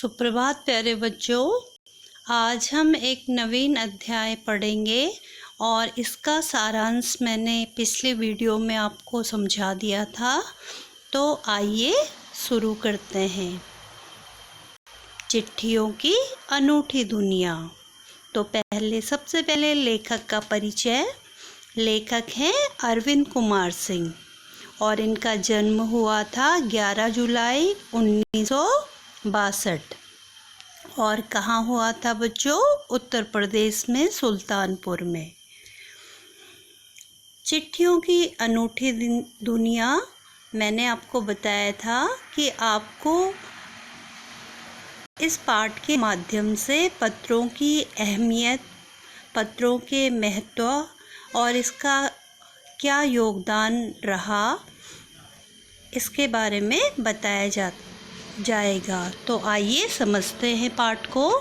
सुप्रभात प्यारे बच्चों। आज हम एक नवीन अध्याय पढ़ेंगे और इसका सारांश मैंने पिछले वीडियो में आपको समझा दिया था। तो आइए शुरू करते हैं। चिट्ठियों की अनूठी दुनिया। तो सबसे पहले लेखक का परिचय। लेखक हैं अरविंद कुमार सिंह और इनका जन्म हुआ था 11 जुलाई 1962 और कहाँ हुआ था बच्चों? उत्तर प्रदेश में सुल्तानपुर में। चिट्ठियों की अनूठी दुनिया मैंने आपको बताया था कि आपको इस पाठ के माध्यम से पत्रों की अहमियत, पत्रों के महत्व और इसका क्या योगदान रहा, इसके बारे में बताया जाएगा। तो आइए समझते हैं पाठ को।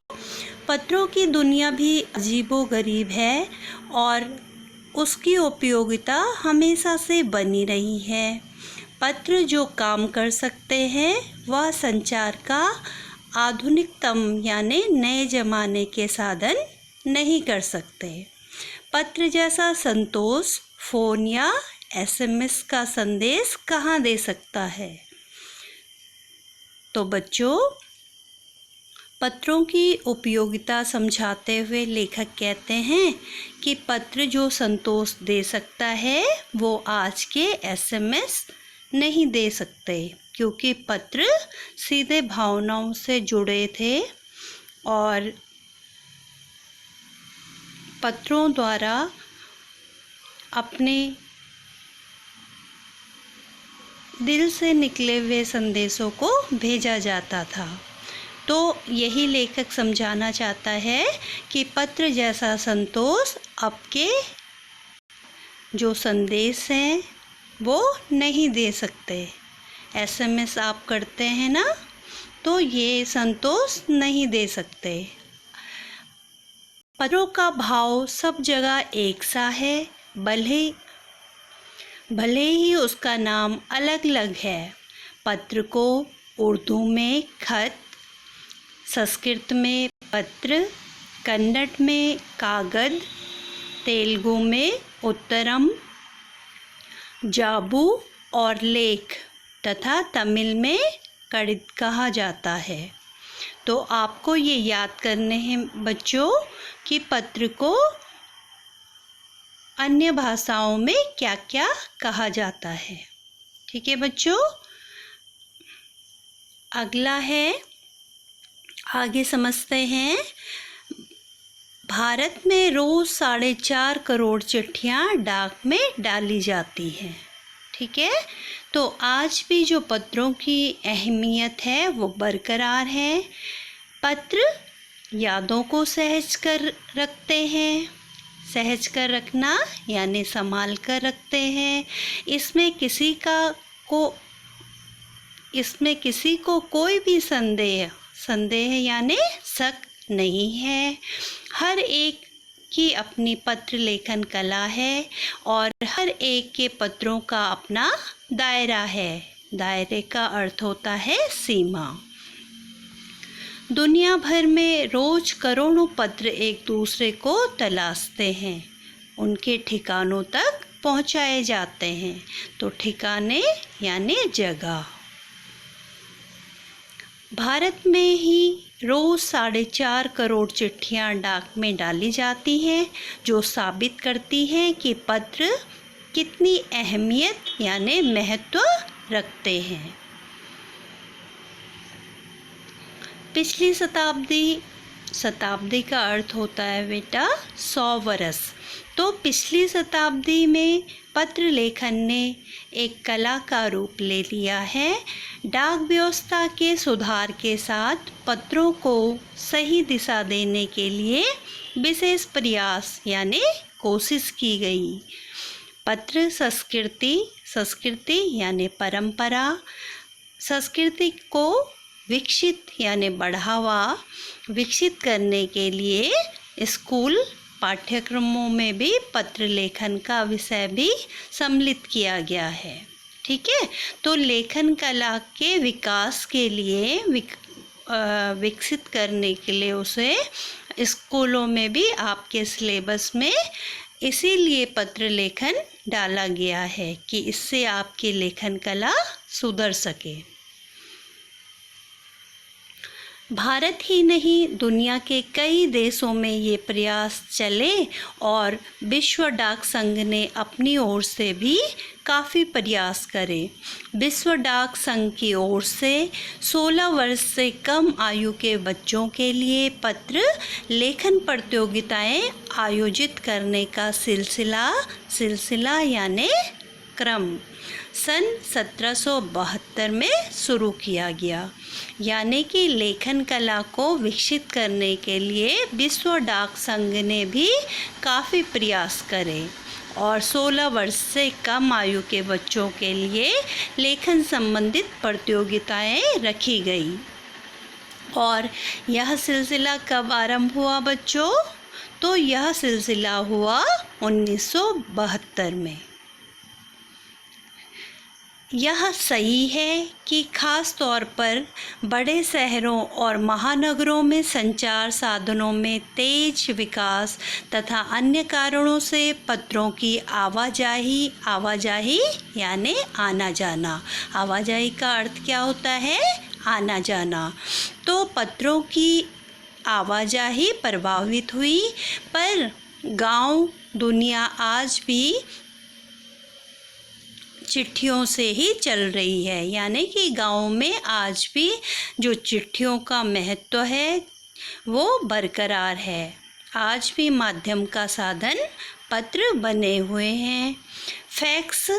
पत्रों की दुनिया भी अजीबोगरीब है और उसकी उपयोगिता हमेशा से बनी रही है। पत्र जो काम कर सकते हैं वह संचार का आधुनिकतम यानी नए ज़माने के साधन नहीं कर सकते। पत्र जैसा संतोष फ़ोन या SMS का संदेश कहाँ दे सकता है? तो बच्चों, पत्रों की उपयोगिता समझाते हुए लेखक कहते हैं कि पत्र जो संतोष दे सकता है वो आज के SMS नहीं दे सकते, क्योंकि पत्र सीधे भावनाओं से जुड़े थे और पत्रों द्वारा अपने दिल से निकले हुए संदेशों को भेजा जाता था। तो यही लेखक समझाना चाहता है कि पत्र जैसा संतोष आपके जो संदेश हैं वो नहीं दे सकते। SMS आप करते हैं ना, तो ये संतोष नहीं दे सकते। पत्रों का भाव सब जगह एक सा है, भले ही उसका नाम अलग अलग है। पत्र को उर्दू में खत, संस्कृत में पत्र, कन्नड़ में कागद, तेलुगु में उत्तरम, जाबू और लेख तथा तमिल में कड़ित कहा जाता है। तो आपको ये याद करने हैं बच्चों कि पत्र को अन्य भाषाओं में क्या क्या कहा जाता है। ठीक है बच्चों, अगला है, आगे समझते हैं। भारत में रोज़ 4.5 करोड़ चिट्ठियाँ डाक में डाली जाती हैं। ठीक है, तो आज भी जो पत्रों की अहमियत है वो बरकरार है। पत्र यादों को सहेज कर रखते हैं। सहेज कर रखना यानी संभाल कर रखते हैं। इसमें किसी को कोई भी संदेह यानी शक नहीं है। हर एक की अपनी पत्र लेखन कला है और हर एक के पत्रों का अपना दायरा है। दायरे का अर्थ होता है सीमा। दुनिया भर में रोज करोड़ों पत्र एक दूसरे को तलाशते हैं, उनके ठिकानों तक पहुंचाए जाते हैं। तो ठिकाने यानी जगह। भारत में ही रोज़ 4.5 करोड़ चिट्ठियाँ डाक में डाली जाती हैं, जो साबित करती हैं कि पत्र कितनी अहमियत यानी महत्व रखते हैं। पिछली शताब्दी का अर्थ होता है बेटा 100 वर्ष। तो पिछली शताब्दी में पत्र लेखन ने एक कला का रूप ले लिया है। डाक व्यवस्था के सुधार के साथ पत्रों को सही दिशा देने के लिए विशेष प्रयास यानी कोशिश की गई। पत्र संस्कृति यानी परंपरा, संस्कृति को विकसित करने के लिए स्कूल पाठ्यक्रमों में भी पत्र लेखन का विषय भी सम्मिलित किया गया है। ठीक है, तो लेखन कला के विकास के लिए विकसित करने के लिए उसे स्कूलों में भी आपके सिलेबस में इसीलिए पत्र लेखन डाला गया है कि इससे आपकी लेखन कला सुधर सके। भारत ही नहीं, दुनिया के कई देशों में ये प्रयास चले और विश्व डाक संघ ने अपनी ओर से भी काफ़ी प्रयास करे। विश्व डाक संघ की ओर से 16 वर्ष से कम आयु के बच्चों के लिए पत्र लेखन प्रतियोगिताएं आयोजित करने का सिलसिला यानी क्रम सन 1772 में शुरू किया गया। यानी कि लेखन कला को विकसित करने के लिए विश्व डाक संघ ने भी काफ़ी प्रयास करे और 16 वर्ष से कम आयु के बच्चों के लिए लेखन संबंधित प्रतियोगिताएं रखी गई। और यह सिलसिला कब आरंभ हुआ बच्चों? तो यह सिलसिला हुआ 1972 में। यह सही है कि ख़ास तौर पर बड़े शहरों और महानगरों में संचार साधनों में तेज विकास तथा अन्य कारणों से पत्रों की आवाजाही यानी आना जाना। आवाजाही का अर्थ क्या होता है? आना जाना। तो पत्रों की आवाजाही प्रभावित हुई, पर गांव दुनिया आज भी चिट्ठियों से ही चल रही है। यानी कि गाँव में आज भी जो चिट्ठियों का महत्व है वो बरकरार है। आज भी माध्यम का साधन पत्र बने हुए हैं। फैक्स,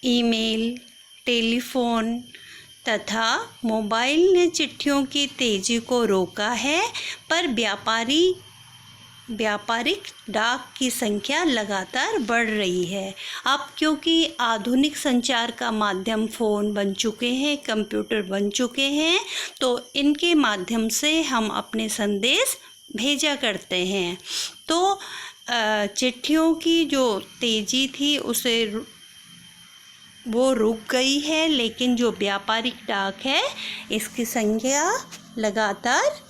ईमेल, टेलीफोन तथा मोबाइल ने चिट्ठियों की तेज़ी को रोका है, पर व्यापारिक डाक की संख्या लगातार बढ़ रही है। अब क्योंकि आधुनिक संचार का माध्यम फ़ोन बन चुके हैं, कंप्यूटर बन चुके हैं, तो इनके माध्यम से हम अपने संदेश भेजा करते हैं। तो चिट्ठियों की जो तेज़ी थी वो रुक गई है, लेकिन जो व्यापारिक डाक है इसकी संख्या लगातार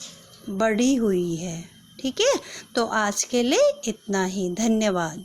बढ़ी हुई है। ठीक है, तो आज के लिए इतना ही। धन्यवाद।